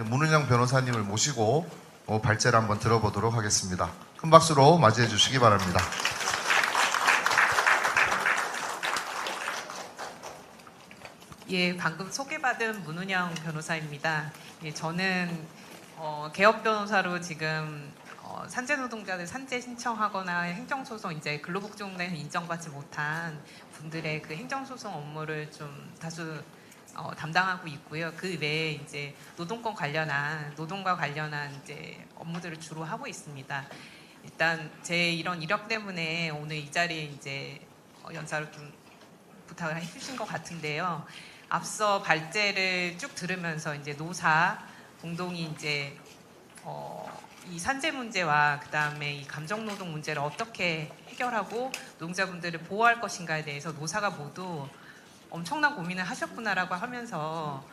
문은영 변호사님을 모시고 발제를 한번 들어보도록 하겠습니다. 큰 박수로 맞이해 주시기 바랍니다. 예, 방금 소개받은 문은영 변호사입니다. 예, 저는 개업 변호사로 지금 산재 노동자들 산재 신청하거나 행정소송 이제 근로복지공단에서 인정받지 못한 분들의 그 행정소송 업무를 좀 다수 담당하고 있고요. 그 외에 이제 노동권 관련한 노동과 관련한 이제 업무들을 주로 하고 있습니다. 일단 제 이런 이력 때문에 오늘 이 자리에 이제 연사를 좀 부탁을 해주신 것 같은데요. 앞서 발제를 쭉 들으면서 이제 노사 공동이 이제 이 산재 문제와 그 다음에 이 감정노동 문제를 어떻게 해결하고 노동자분들을 보호할 것인가에 대해서 노사가 모두 엄청난 고민을 하셨구나라고 하면서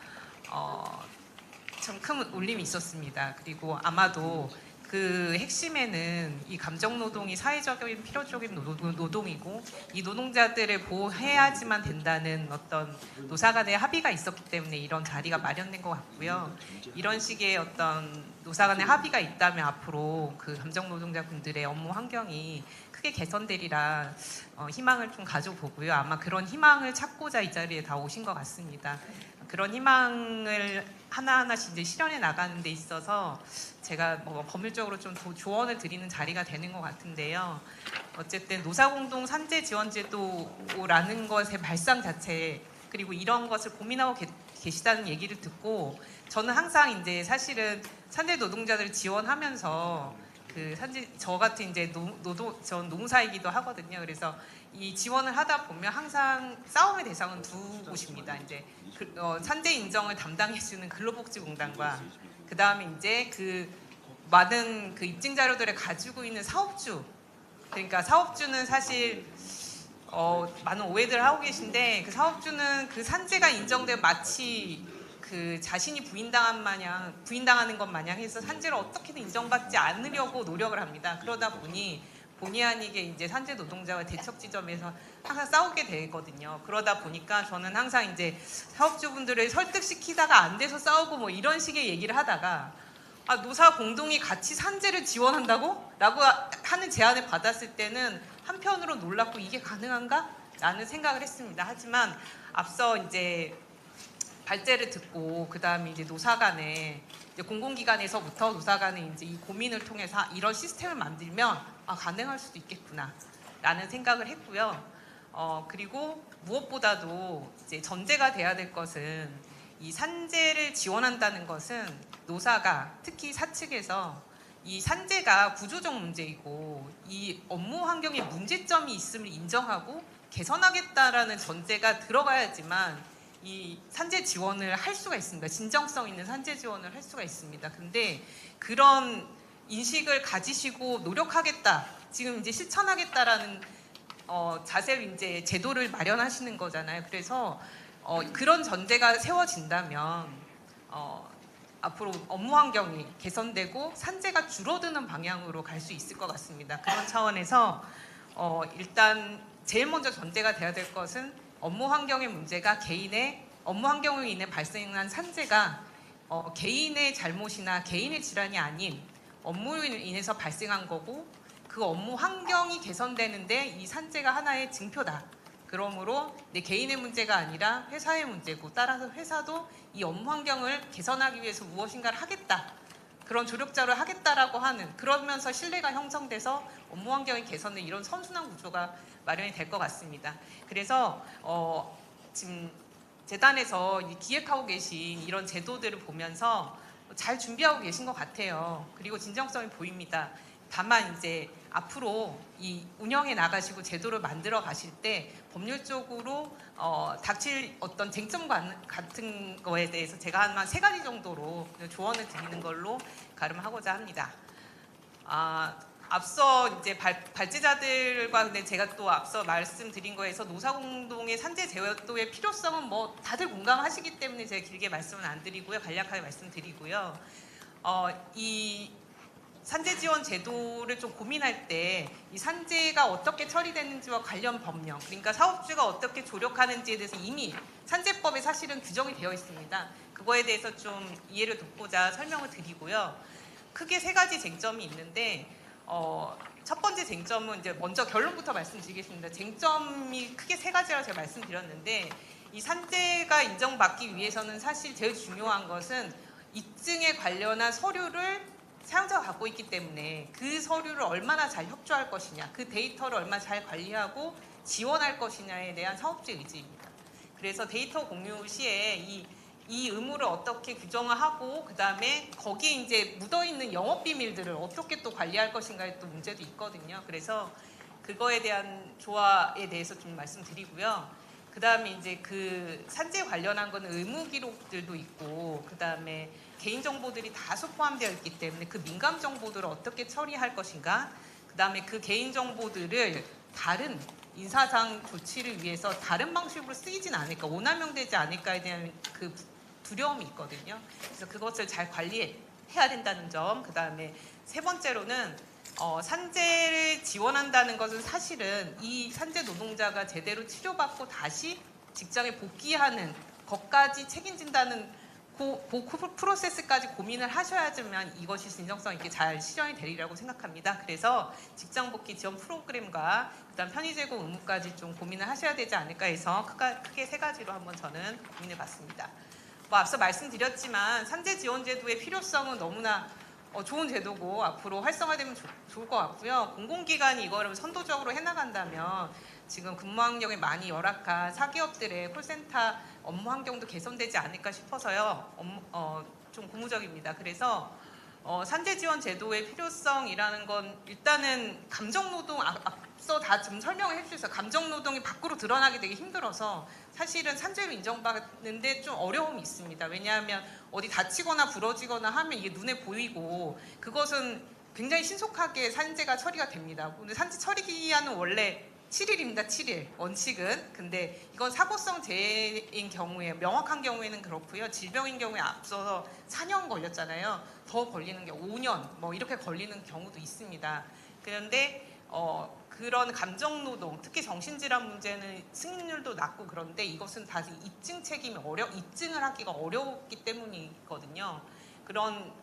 참 큰 울림이 있었습니다. 그리고 아마도 그 핵심에는 이 감정노동이 사회적인 필요적인 노동이고 이 노동자들을 보호해야지만 된다는 어떤 노사 간의 합의가 있었기 때문에 이런 자리가 마련된 것 같고요. 이런 식의 어떤 노사 간의 합의가 있다면 앞으로 그 감정노동자분들의 업무 환경이 크게 개선되리라 희망을 좀 가져보고요. 아마 그런 희망을 찾고자 이 자리에 다 오신 것 같습니다. 그런 희망을 하나하나씩 이제 실현해 나가는 데 있어서 제가 법률적으로 좀 조언을 드리는 자리가 되는 것 같은데요. 어쨌든 노사공동 산재지원제도라는 것의 발상 자체 그리고 이런 것을 고민하고 계시다는 얘기를 듣고 저는 항상 이제 사실은 산재 노동자들을 지원하면서 저 같은 이제 전 노무사이기도 하거든요. 그래서 이 지원을 하다 보면 항상 싸움의 대상은 두 곳입니다. 이제 산재 인정을 담당해주는 근로복지공단과 그 다음에 이제 그 많은 그 입증 자료들을 가지고 있는 사업주. 그러니까 사업주는 사실 많은 오해들을 하고 계신데 그 사업주는 그 산재가 인정되면 마치 그 자신이 부인당하는 것 마냥 해서 산재를 어떻게든 인정받지 않으려고 노력을 합니다. 그러다 보니 본의 아니게 이제 산재 노동자와 대척 지점에서 항상 싸우게 되거든요. 그러다 보니까 저는 항상 이제 사업주분들을 설득시키다가 안 돼서 싸우고 뭐 이런 식의 얘기를 하다가 노사 공동이 같이 산재를 지원한다고? 라고 하는 제안을 받았을 때는 한편으로 놀랍고 이게 가능한가? 라는 생각을 했습니다. 하지만 앞서 이제 발제를 듣고 그 다음에 이제 노사 간에 이제 공공기관에서부터 노사 간에 이제 이 고민을 통해서 이런 시스템을 만들면 가능할 수도 있겠구나 라는 생각을 했고요. 그리고 무엇보다도 이제 전제가 돼야 될 것은 이 산재를 지원한다는 것은 노사가 특히 사측에서 이 산재가 구조적 문제이고 이 업무 환경에 문제점이 있음을 인정하고 개선하겠다라는 전제가 들어가야지만 이 산재 지원을 할 수가 있습니다. 진정성 있는 산재 지원을 할 수가 있습니다. 근데 그런 인식을 가지시고 노력하겠다, 지금 이제 실천하겠다라는 자세로 이제 제도를 마련하시는 거잖아요. 그래서 그런 전제가 세워진다면 앞으로 업무 환경이 개선되고 산재가 줄어드는 방향으로 갈 수 있을 것 같습니다. 그런 차원에서 일단 제일 먼저 전제가 돼야 될 것은 업무 환경의 문제가 개인의 업무 환경으로 인해 발생한 산재가 개인의 잘못이나 개인의 질환이 아닌 업무로 인해서 발생한 거고 그 업무 환경이 개선되는데 이 산재가 하나의 징표다. 그러므로 내 개인의 문제가 아니라 회사의 문제고 따라서 회사도 이 업무 환경을 개선하기 위해서 무엇인가를 하겠다. 그런 조력자를 하겠다라고 하는 그러면서 신뢰가 형성돼서 업무 환경의 개선에 이런 선순환 구조가 마련이 될 것 같습니다. 그래서 지금 재단에서 기획하고 계신 이런 제도들을 보면서 잘 준비하고 계신 것 같아요. 그리고 진정성이 보입니다. 다만 이제 앞으로 이 운영해 나가시고 제도를 만들어 가실 때 법률적으로 닥칠 어떤 쟁점 같은 거에 대해서 제가 한 3가지 정도로 조언을 드리는 걸로 가름하고자 합니다. 앞서 이제 발제자들과 근데 제가 또 앞서 말씀드린 거에서 노사공동의 산재 제도의 필요성은 뭐 다들 공감하시기 때문에 제가 길게 말씀은 안 드리고요. 간략하게 말씀드리고요. 이 산재 지원 제도를 좀 고민할 때 이 산재가 어떻게 처리되는지와 관련 법령, 그러니까 사업주가 어떻게 조력하는지에 대해서 이미 산재법에 사실은 규정이 되어 있습니다. 그거에 대해서 좀 이해를 돕고자 설명을 드리고요. 크게 세 가지 쟁점이 있는데 첫 번째 쟁점은 이제 먼저 결론부터 말씀드리겠습니다. 쟁점이 크게 세 가지라고 제가 말씀드렸는데 이 산재가 인정받기 위해서는 사실 제일 중요한 것은 입증에 관련한 서류를 사용자가 갖고 있기 때문에 그 서류를 얼마나 잘 협조할 것이냐, 그 데이터를 얼마나 잘 관리하고 지원할 것이냐에 대한 사업주의 의지입니다. 그래서 데이터 공유 시에 이 의무를 어떻게 규정을 하고 그다음에 거기에 이제 묻어있는 영업 비밀들을 어떻게 또 관리할 것인가에 또 문제도 있거든요. 그래서 그거에 대한 조화에 대해서 좀 말씀드리고요. 그다음에 이제 그 산재 관련한 거는 의무 기록들도 있고 그다음에 개인 정보들이 다수 포함되어 있기 때문에 그 민감 정보들을 어떻게 처리할 것인가, 그다음에 그 개인 정보들을 다른 인사상 조치를 위해서 다른 방식으로 쓰이진 않을까, 오남용되지 않을까에 대한 그 두려움이 있거든요. 그래서 그것을 잘 관리해야 된다는 점. 그다음에 세 번째로는 산재를 지원한다는 것은 사실은 이 산재 노동자가 제대로 치료받고 다시 직장에 복귀하는 것까지 책임진다는 그 프로세스까지 고민을 하셔야지만 이것이 진정성 있게 잘 실현이 되리라고 생각합니다. 그래서 직장 복귀 지원 프로그램과 그다음 편의 제공 의무까지 좀 고민을 하셔야 되지 않을까 해서 크게 세 가지로 한번 저는 고민해 봤습니다. 앞서 말씀드렸지만 산재 지원 제도의 필요성은 너무나 좋은 제도고 앞으로 활성화되면 좋을 것 같고요. 공공기관이 이거를 선도적으로 해나간다면 지금 근무 환경이 많이 열악한 사기업들의 콜센터 업무 환경도 개선되지 않을까 싶어서요. 좀 고무적입니다. 그래서 산재 지원 제도의 필요성이라는 건 일단은 감정노동, 앞서 다 좀 설명을 해주셔서 감정노동이 밖으로 드러나기 되게 힘들어서 사실은 산재로 인정받는데 좀 어려움이 있습니다. 왜냐하면 어디 다치거나 부러지거나 하면 이게 눈에 보이고 그것은 굉장히 신속하게 산재가 처리가 됩니다. 근데 산재 처리 기한은 원래 7일입니다. 7일 원칙은. 근데 이건 사고성 재해인 경우에 명확한 경우에는 그렇고요. 질병인 경우에 앞서서 4년 걸렸잖아요. 더 걸리는 게 5년 뭐 이렇게 걸리는 경우도 있습니다. 그런데 그런 감정노동, 특히 정신질환 문제는 승인율도 낮고 그런데 이것은 다시 입증 책임이 입증을 하기가 어렵기 때문이거든요.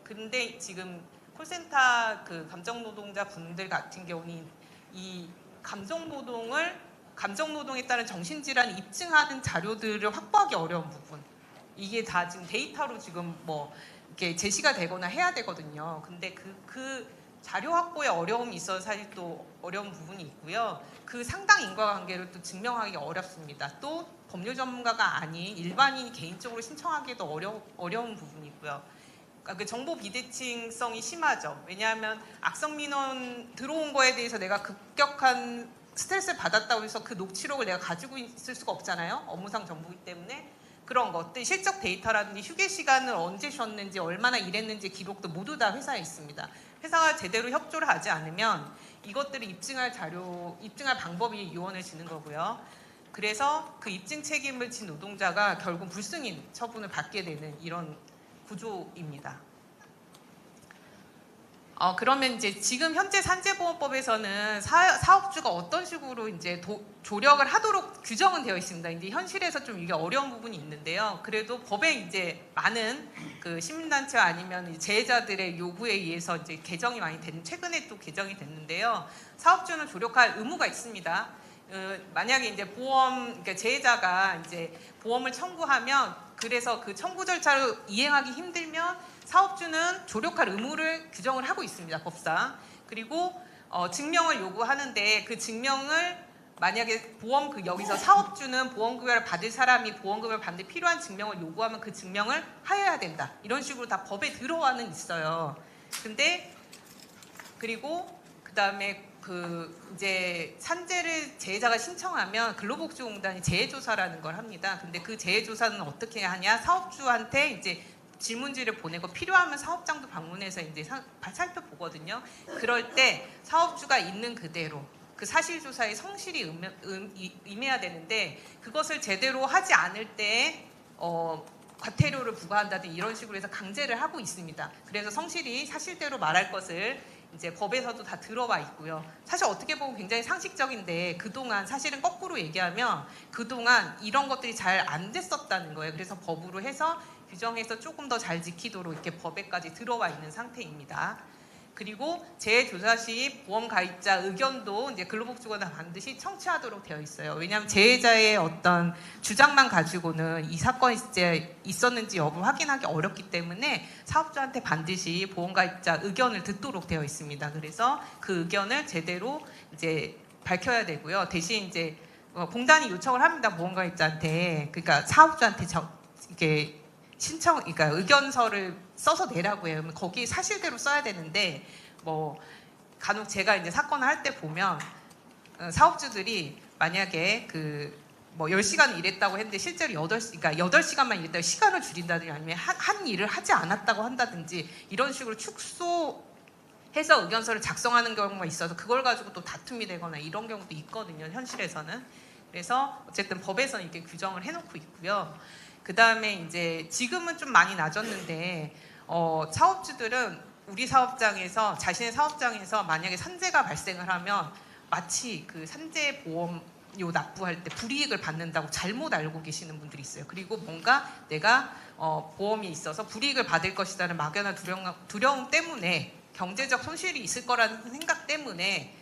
근데 지금 콜센터 그 감정노동자 분들 같은 경우는 이 감정노동에 따른 정신질환을 입증하는 자료들을 확보하기 어려운 부분. 이게 다 지금 데이터로 지금 뭐 이렇게 제시가 되거나 해야 되거든요. 근데 그 자료 확보에 어려움이 있어서 사실 또 어려운 부분이 있고요. 그 상당 인과관계를 또 증명하기 어렵습니다. 또 법률 전문가가 아닌 일반인이 개인적으로 신청하기도 어려운 부분이 있고요. 그러니까 그 정보 비대칭성이 심하죠. 왜냐하면 악성 민원 들어온 거에 대해서 내가 급격한 스트레스를 받았다고 해서 그 녹취록을 내가 가지고 있을 수가 없잖아요. 업무상 정보이기 때문에. 그런 것들, 실적 데이터라든지 휴게 시간을 언제 쉬었는지 얼마나 일했는지 기록도 모두 다 회사에 있습니다. 회사가 제대로 협조를 하지 않으면 이것들을 입증할 방법이 요원을 지는 거고요. 그래서 그 입증 책임을 진 노동자가 결국 불승인 처분을 받게 되는 이런 구조입니다. 그러면 이제 지금 현재 산재보험법에서는 사업주가 어떤 식으로 이제 조력을 하도록 규정은 되어 있습니다. 이제 현실에서 좀 이게 어려운 부분이 있는데요. 그래도 법에 이제 많은 그 시민단체와 아니면 재해자들의 요구에 의해서 이제 개정이 많이 최근에 또 개정이 됐는데요. 사업주는 조력할 의무가 있습니다. 만약에 이제 그러니까 재해자가 이제 보험을 청구하면 그래서 그 청구 절차를 이행하기 힘들면 사업주는 조력할 의무를 규정을 하고 있습니다. 법상. 그리고 증명을 요구하는데 그 증명을 만약에 여기서 사업주는 보험급여를 받을 사람이 보험급여를 받는데 필요한 증명을 요구하면 그 증명을 하여야 된다. 이런 식으로 다 법에 들어와는 있어요. 근데 그리고 그다음에 이제 산재를 재해자가 신청하면 근로복지공단이 재해조사라는 걸 합니다. 근데 그 재해조사는 어떻게 하냐? 사업주한테 이제 질문지를 보내고 필요하면 사업장도 방문해서 이제 살펴보거든요. 그럴 때 사업주가 있는 그대로 그 사실조사에 성실히 임해야 되는데 그것을 제대로 하지 않을 때 과태료를 부과한다든지 이런 식으로 해서 강제를 하고 있습니다. 그래서 성실히 사실대로 말할 것을 이제 법에서도 다 들어와 있고요. 사실 어떻게 보면 굉장히 상식적인데 그동안 사실은 거꾸로 얘기하면 그동안 이런 것들이 잘 안 됐었다는 거예요. 그래서 법으로 해서 규정해서 조금 더 잘 지키도록 이렇게 법에까지 들어와 있는 상태입니다. 그리고 재해조사 시 보험 가입자 의견도 이제 근로복지부가 반드시 청취하도록 되어 있어요. 왜냐하면 재해자의 어떤 주장만 가지고는 이 사건이 이제 있었는지 여부 확인하기 어렵기 때문에 사업주한테 반드시 보험 가입자 의견을 듣도록 되어 있습니다. 그래서 그 의견을 제대로 이제 밝혀야 되고요. 대신 이제 공단이 요청을 합니다. 보험 가입자한테, 그러니까 사업주한테 이게 그러니까 의견서를 써서 내라고 해요. 거기 사실대로 써야 되는데 뭐 간혹 제가 이제 사건을 할 때 보면 사업주들이 만약에 뭐 10시간 일했다고 했는데 실제로 8시간만 일했다고 시간을 줄인다든지 아니면 한 일을 하지 않았다고 한다든지 이런 식으로 축소해서 의견서를 작성하는 경우가 있어서 그걸 가지고 또 다툼이 되거나 이런 경우도 있거든요. 현실에서는. 그래서 어쨌든 법에서는 이렇게 규정을 해놓고 있고요. 그 다음에 이제 지금은 좀 많이 낮았는데 사업주들은 우리 사업장에서 자신의 사업장에서 만약에 산재가 발생을 하면 마치 그 산재 보험료 납부할 때 불이익을 받는다고 잘못 알고 계시는 분들이 있어요. 그리고 뭔가 내가 보험이 있어서 불이익을 받을 것이라는 막연한 두려움 때문에 경제적 손실이 있을 거라는 생각 때문에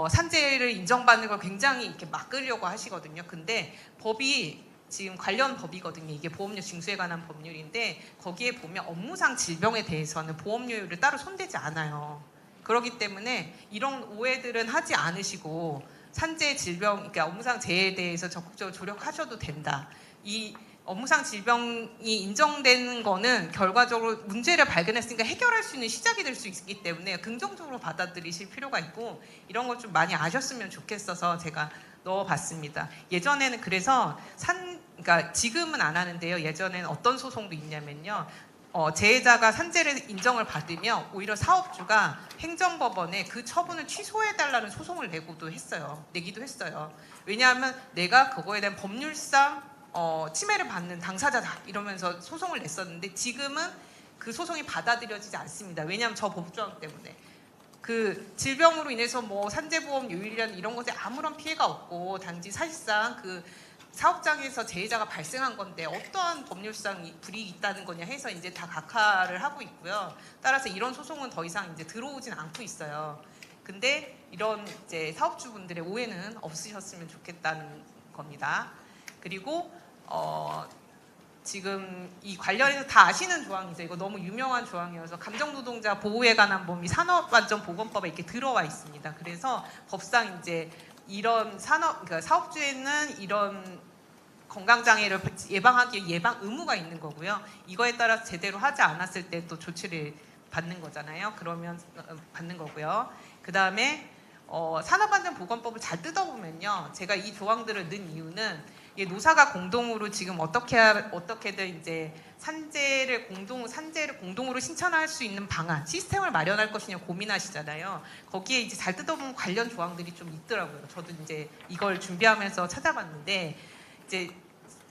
산재를 인정받는 걸 굉장히 이렇게 막으려고 하시거든요. 근데 법이 지금 관련 법이거든요. 이게 보험료 징수에 관한 법률인데 거기에 보면 업무상 질병에 대해서는 보험료율을 따로 손대지 않아요. 그렇기 때문에 이런 오해들은 하지 않으시고 산재 질병, 그러니까 업무상 재해에 대해서 적극적으로 조력하셔도 된다. 이 업무상 질병이 인정되는 거는 결과적으로 문제를 발견했으니까 해결할 수 있는 시작이 될 수 있기 때문에 긍정적으로 받아들이실 필요가 있고 이런 걸 좀 많이 아셨으면 좋겠어서 제가 넣어봤습니다. 예전에는 그래서 그러니까 지금은 안 하는데요. 예전에는 어떤 소송도 있냐면요. 재해자가 산재를 인정을 받으면 오히려 사업주가 행정법원에 그 처분을 취소해달라는 소송을 내기도 했어요. 왜냐하면 내가 그거에 대한 법률상 침해를 받는 당사자다 이러면서 소송을 냈었는데 지금은 그 소송이 받아들여지지 않습니다. 왜냐하면 저 법조항 때문에. 그 질병으로 인해서 뭐 산재보험 요율이라는 이런 것에 아무런 피해가 없고 단지 사실상 그 사업장에서 재해자가 발생한 건데 어떠한 법률상 불이익이 있다는 거냐 해서 이제 다 각하를 하고 있고요. 따라서 이런 소송은 더 이상 이제 들어오진 않고 있어요. 근데 이런 이제 사업주분들의 오해는 없으셨으면 좋겠다는 겁니다. 그리고 지금 이 관련해서 다 아시는 조항이죠. 이거 너무 유명한 조항이어서 감정노동자 보호에 관한 법이 산업안전보건법에 이렇게 들어와 있습니다. 그래서 법상 이제 이런 그러니까 사업주에는 이런 건강장애를 예방하기에 예방 의무가 있는 거고요. 이거에 따라서 제대로 하지 않았을 때 또 조치를 받는 거잖아요. 그러면 받는 거고요. 그 다음에 산업안전보건법을 잘 뜯어보면요. 제가 이 조항들을 넣은 이유는 노사가 공동으로 지금 어떻게든 이제 산재를 공동으로 신청할 수 있는 방안, 시스템을 마련할 것이냐 고민하시잖아요. 거기에 이제 잘 뜯어보면 관련 조항들이 좀 있더라고요. 저도 이제 이걸 준비하면서 찾아봤는데 이제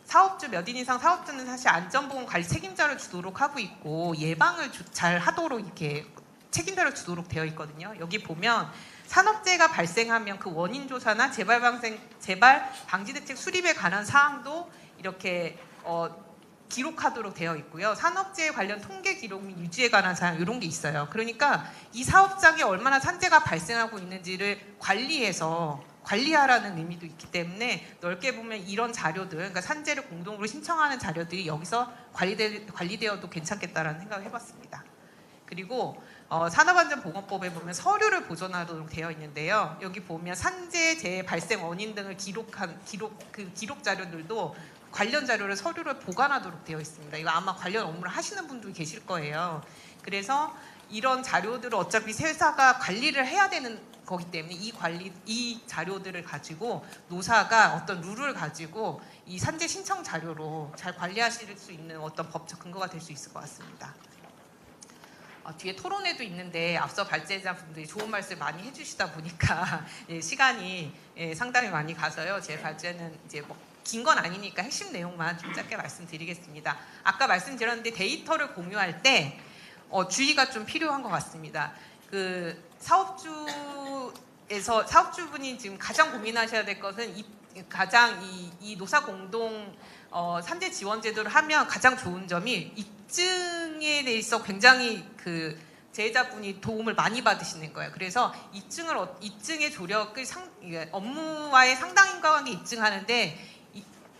사업주 몇 인 이상 사업주는 사실 안전보건 관리 책임자를 주도록 하고 있고 예방을 잘 하도록 이렇게 책임자를 주도록 되어 있거든요. 여기 보면 산업재해가 발생하면 그 원인 조사나 재발 방지 대책 수립에 관한 사항도 이렇게 기록하도록 되어 있고요. 산업재해 관련 통계 기록 및 유지에 관한 사항 이런 게 있어요. 그러니까 이 사업장에 얼마나 산재가 발생하고 있는지를 관리하라는 의미도 있기 때문에 넓게 보면 이런 자료들, 그러니까 산재를 공동으로 신청하는 자료들이 여기서 관리되어도 괜찮겠다라는 생각을 해봤습니다. 그리고 산업안전보건법에 보면 서류를 보존하도록 되어 있는데요. 여기 보면 산재, 재해 발생 원인 등을 기록 자료들도 관련 자료를 서류를 보관하도록 되어 있습니다. 이거 아마 관련 업무를 하시는 분도 계실 거예요. 그래서 이런 자료들을 어차피 회사가 관리를 해야 되는 거기 때문에 이 자료들을 가지고 노사가 어떤 룰을 가지고 이 산재 신청 자료로 잘 관리하실 수 있는 어떤 법적 근거가 될 수 있을 것 같습니다. 뒤에 토론회도 있는데 앞서 발제자분들이 좋은 말씀 많이 해주시다 보니까 시간이 상당히 많이 가서요. 제 발제는 이제 뭐 긴 건 아니니까 핵심 내용만 좀 짧게 말씀드리겠습니다. 아까 말씀드렸는데 데이터를 공유할 때 주의가 좀 필요한 것 같습니다. 그 사업주분이 지금 가장 고민하셔야 될 것은 이 노사 공동 산재 지원 제도를 하면 가장 좋은 점이 입증에 대해서 굉장히 그 재해자분이 도움을 많이 받으시는 거예요. 그래서 입증의 조력을 업무와의 상당 인과관계 입증하는데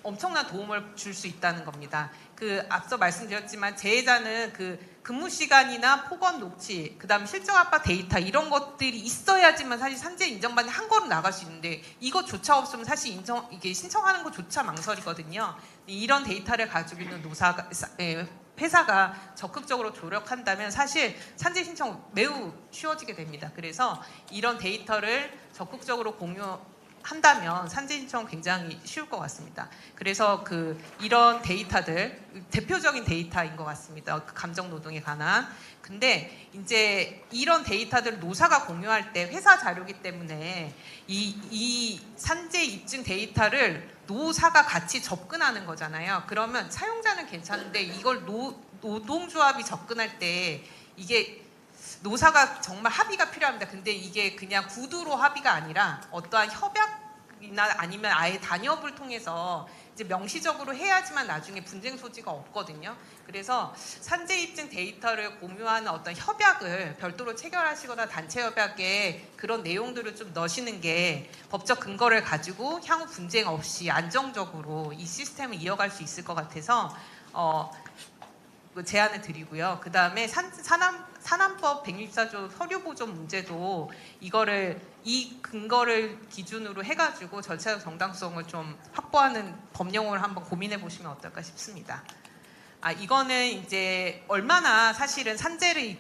엄청난 도움을 줄 수 있다는 겁니다. 그 앞서 말씀드렸지만 재해자는 그 근무 시간이나 폭언 녹취, 그다음 실적 압박 데이터 이런 것들이 있어야지만 사실 산재 인정받는 한 걸음 나갈 수 있는데 이것조차 없으면 사실 이게 신청하는 것조차 망설이거든요. 이런 데이터를 가지고 있는 회사가 적극적으로 조력한다면 사실 산재 신청 매우 쉬워지게 됩니다. 그래서 이런 데이터를 적극적으로 공유한다면 산재 신청 굉장히 쉬울 것 같습니다. 그래서 이런 데이터들 대표적인 데이터인 것 같습니다. 감정 노동에 관한. 근데 이제 이런 데이터들을 노사가 공유할 때 회사 자료이기 때문에 이 산재 입증 데이터를 노사가 같이 접근하는 거잖아요. 그러면 사용자는 괜찮은데 이걸 노동조합이 접근할 때 이게 노사가 정말 합의가 필요합니다. 근데 이게 그냥 구두로 합의가 아니라 어떠한 협약이나 아니면 아예 단협을 통해서 이제 명시적으로 해야지만 나중에 분쟁 소지가 없거든요. 그래서 산재 입증 데이터를 공유하는 어떤 협약을 별도로 체결하시거나 단체 협약에 그런 내용들을 좀 넣으시는 게 법적 근거를 가지고 향후 분쟁 없이 안정적으로 이 시스템을 이어갈 수 있을 것 같아서 제안을 드리고요. 그 다음에 산안법 164조 서류 보존 문제도 이 근거를 기준으로 해가지고 절차적 정당성을 좀 확보하는 법령을 한번 고민해 보시면 어떨까 싶습니다. 이거는 이제 얼마나 사실은 산재를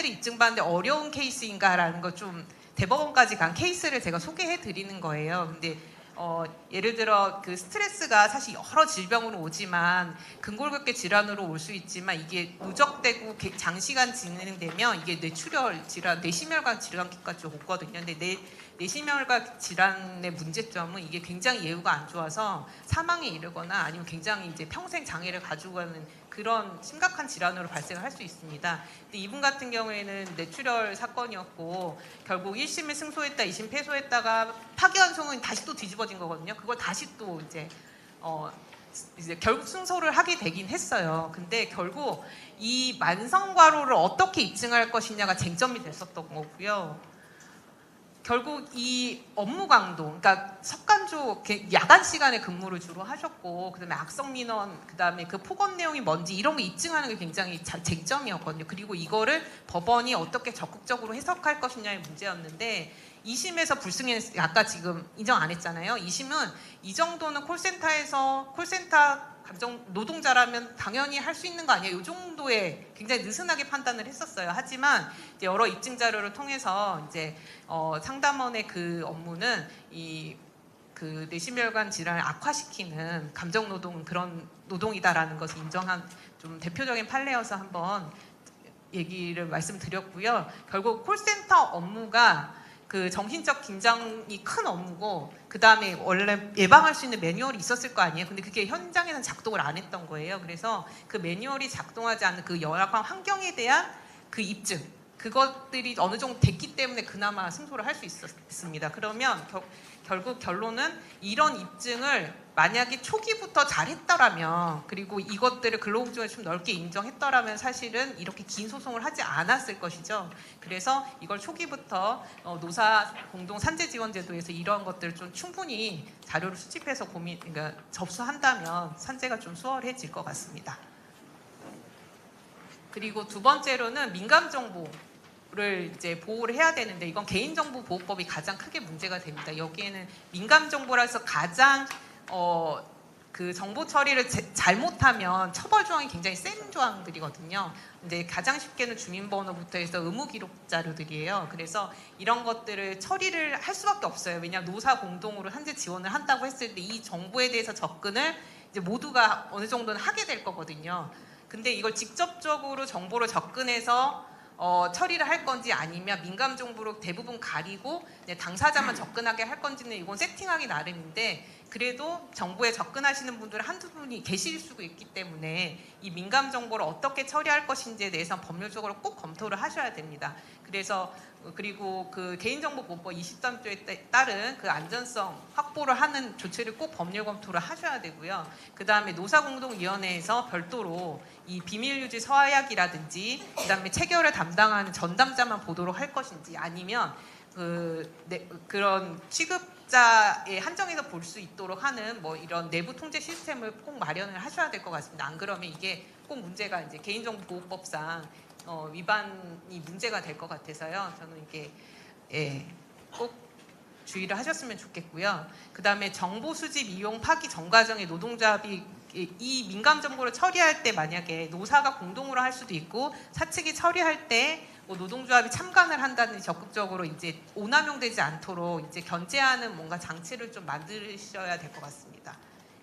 입증받는데 어려운 케이스인가라는 거 좀 대법원까지 간 케이스를 제가 소개해 드리는 거예요. 근데 예를 들어 그 스트레스가 사실 여러 질병으로 오지만 근골격계 질환으로 올 수 있지만 이게 누적되고 장시간 진행되면 이게 뇌출혈 질환, 뇌심혈관 질환까지 오거든요. 근데 뇌심혈관 질환의 문제점은 이게 굉장히 예후가 안 좋아서 사망에 이르거나 아니면 굉장히 이제 평생 장애를 가지고 가는 그런 심각한 질환으로 발생을 할 수 있습니다. 근데 이분 같은 경우에는 뇌출혈 사건이었고 결국 1심에 승소했다, 2심 패소했다가 파기환송은 다시 또 뒤집어진 거거든요. 그걸 다시 또 이제 결국 승소를 하게 되긴 했어요. 근데 결국 이 만성과로를 어떻게 입증할 것이냐가 쟁점이 됐었던 거고요. 결국 이 업무 강도, 그러니까 석간조 야간 시간에 근무를 주로 하셨고, 그다음에 악성 민원, 그다음에 그 폭언 내용이 뭔지 이런 거 입증하는 게 굉장히 쟁점이었거든요. 그리고 이거를 법원이 어떻게 적극적으로 해석할 것이냐의 문제였는데 2심에서 불승인, 아까 지금 인정 안 했잖아요. 2심은 이 정도는 콜센터 감정 노동자라면 당연히 할 수 있는 거 아니에요? 이 정도의 굉장히 느슨하게 판단을 했었어요. 하지만 이제 여러 입증 자료를 통해서 이제 상담원의 그 업무는 그 뇌심혈관 질환을 악화시키는 감정 노동은 그런 노동이다라는 것을 인정한 좀 대표적인 판례여서 한번 얘기를 말씀드렸고요. 결국 콜센터 업무가 그 정신적 긴장이 큰 업무고 그 다음에 원래 예방할 수 있는 매뉴얼이 있었을 거 아니에요. 근데 그게 현장에서는 작동을 안 했던 거예요. 그래서 그 매뉴얼이 작동하지 않는 그 열악한 환경에 대한 그 입증 그것들이 어느 정도 됐기 때문에 그나마 승소를 할 수 있었습니다. 그러면 결국 결론은 이런 입증을 만약에 초기부터 잘했더라면 그리고 이것들을 근로기준에 좀 넓게 인정했더라면 사실은 이렇게 긴 소송을 하지 않았을 것이죠. 그래서 이걸 초기부터 노사 공동 산재 지원 제도에서 이런 것들을 좀 충분히 자료를 수집해서 그러니까 접수한다면 산재가 좀 수월해질 것 같습니다. 그리고 두 번째로는 민감 정보를 이제 보호를 해야 되는데 이건 개인정보보호법이 가장 크게 문제가 됩니다. 여기에는 민감 정보라서 가장 그 정보 처리를 잘못하면 처벌 조항이 굉장히 센 조항들이거든요. 근데 가장 쉽게는 주민번호부터 해서 의무 기록 자료들이에요. 그래서 이런 것들을 처리를 할 수밖에 없어요. 왜냐하면 노사 공동으로 산재 지원을 한다고 했을 때 이 정보에 대해서 접근을 이제 모두가 어느 정도는 하게 될 거거든요. 근데 이걸 직접적으로 정보를 접근해서 처리를 할 건지 아니면 민감 정보로 대부분 가리고 당사자만 접근하게 할 건지는 이건 세팅하기 나름인데 그래도 정보에 접근하시는 분들 한두 분이 계실 수가 있기 때문에 이 민감 정보를 어떻게 처리할 것인지에 대해서 법률적으로 꼭 검토를 하셔야 됩니다. 그래서 그리고 그 개인정보보호법 23조에 따른 그 안전성 확보를 하는 조치를 꼭 법률 검토를 하셔야 되고요. 그 다음에 노사공동위원회에서 별도로 이 비밀유지 서약이라든지 그 다음에 체결을 담당하는 전담자만 보도록 할 것인지 아니면 그런 취급자의 한정해서 볼 수 있도록 하는 뭐 이런 내부 통제 시스템을 꼭 마련을 하셔야 될 것 같습니다. 안 그러면 이게 꼭 문제가 이제 개인정보보호법상 위반이 문제가 될 것 같아서요. 저는 이게 꼭 주의를 하셨으면 좋겠고요. 그 다음에 정보 수집, 이용, 파기 전 과정에 노동조합이 이 민감 정보를 처리할 때 만약에 노사가 공동으로 할 수도 있고 사측이 처리할 때 뭐 노동조합이 참관을 한다든지 적극적으로 이제 오남용되지 않도록 이제 견제하는 뭔가 장치를 좀 만드셔야 될 것 같습니다.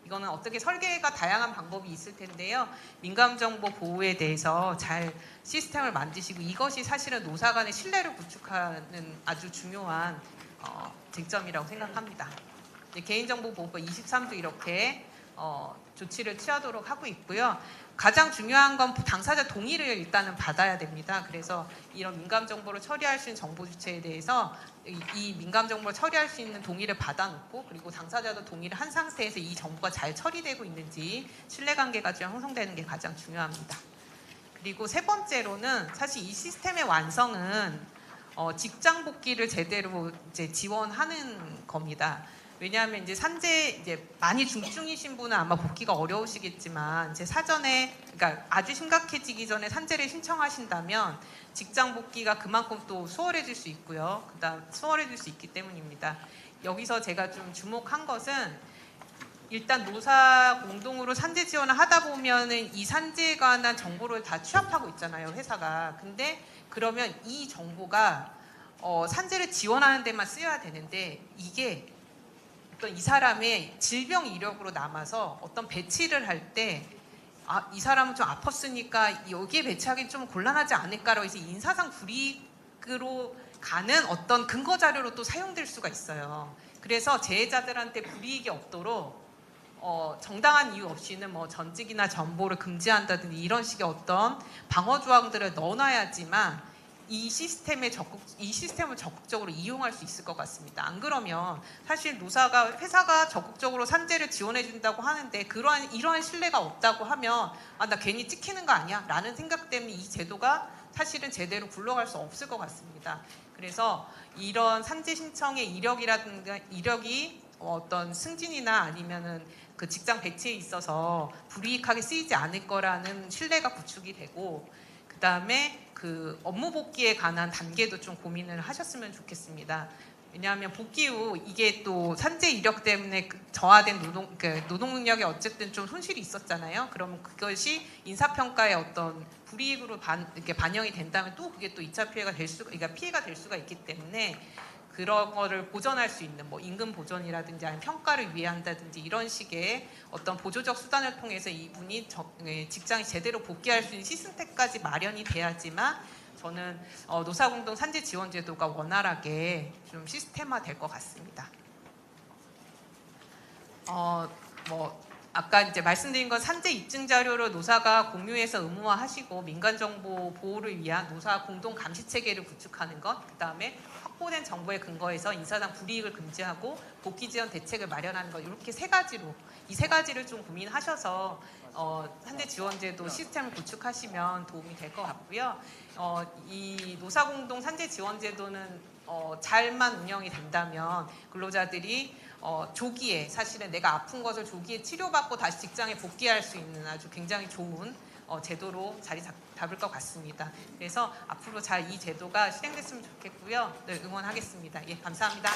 이거는 어떻게 설계가 다양한 방법이 있을 텐데요. 민감정보 보호에 대해서 잘 시스템을 만드시고 이것이 사실은 노사 간의 신뢰를 구축하는 아주 중요한 쟁점이라고 생각합니다. 개인정보보호법 23도 이렇게 조치를 취하도록 하고 있고요. 가장 중요한 건 당사자 동의를 일단은 받아야 됩니다. 그래서 이런 민감정보를 처리할 수 있는 정보 주체에 대해서 이 민감정보를 처리할 수 있는 동의를 받아놓고 그리고 당사자도 동의를 한 상태에서 이 정보가 잘 처리되고 있는지 신뢰관계가 좀 형성되는 게 가장 중요합니다. 그리고 세 번째로는 사실 이 시스템의 완성은 직장 복귀를 제대로 이제 지원하는 겁니다. 왜냐하면 이제 산재 이제 많이 중증이신 분은 아마 복귀가 어려우시겠지만 이제 사전에 그러니까 아주 심각해지기 전에 산재를 신청하신다면 직장 복귀가 그만큼 또 수월해질 수 있고요. 그다음 수월해질 수 있기 때문입니다. 여기서 제가 좀 주목한 것은 일단 노사 공동으로 산재 지원을 하다 보면은 이 산재에 관한 정보를 다 취합하고 있잖아요, 회사가. 근데 그러면 이 정보가 산재를 지원하는 데만 쓰여야 되는데 이게 어떤 이 사람의 질병 이력으로 남아서 어떤 배치를 할 때 이 사람은 좀 아팠으니까 여기에 배치하기 좀 곤란하지 않을까라고 해서 인사상 불이익으로 가는 어떤 근거 자료로 또 사용될 수가 있어요. 그래서 재해자들한테 불이익이 없도록 정당한 이유 없이는 뭐 전직이나 전보를 금지한다든지 이런 식의 어떤 방어 조항들을 넣어놔야지만 이 시스tem을 적극적으로 이용할 수 있을 것 같습니다. 안 그러면 사실 회사가 적극적으로 산재를 지원해 준다고 하는데 이러한 신뢰가 없다고 하면 나 괜히 찍히는 거 아니야? 라는 생각 때문에 이 제도가 사실은 제대로 굴러갈 수 없을 것 같습니다. 그래서 이런 산재 신청의 이력이 어떤 승진이나 아니면은 그 직장 배치에 있어서 불이익하게 쓰이지 않을 거라는 신뢰가 구축이 되고 그 다음에 그 업무 복귀에 관한 단계도 좀 고민을 하셨으면 좋겠습니다. 왜냐하면 복귀 후 이게 또 산재 이력 때문에 저하된 노동 능력에 어쨌든 좀 손실이 있었잖아요. 그러면 그것이 인사평가에 어떤 불이익으로 이렇게 반영이 된다면 또 그게 또 2차 그러니까 피해가 될 수가 있기 때문에 그런 거를 보전할 수 있는 뭐 임금 보전이라든지 아니면 평가를 위한다든지 이런 식의 어떤 보조적 수단을 통해서 이분이 직장에 제대로 복귀할 수 있는 시스템까지 마련이 돼야지만 저는 노사공동 산재 지원 제도가 원활하게 좀 시스템화될 것 같습니다. 아까 이제 말씀드린 건 산재 입증 자료를 노사가 공유해서 의무화하시고 민간 정보 보호를 위한 노사 공동 감시 체계를 구축하는 것, 그다음에 확보된 정보에 근거해서 인사상 불이익을 금지하고 복귀 지원 대책을 마련하는 것, 이렇게 이 세 가지를 좀 고민하셔서 산재 지원제도 시스템을 구축하시면 도움이 될 것 같고요. 이 노사공동 산재 지원제도는 잘만 운영이 된다면 근로자들이 조기에 사실은 내가 아픈 것을 조기에 치료받고 다시 직장에 복귀할 수 있는 아주 굉장히 좋은 제도로 자리 잡을 것 같습니다. 그래서 앞으로 잘 이 제도가 실행됐으면 좋겠고요. 네, 응원하겠습니다. 예, 감사합니다.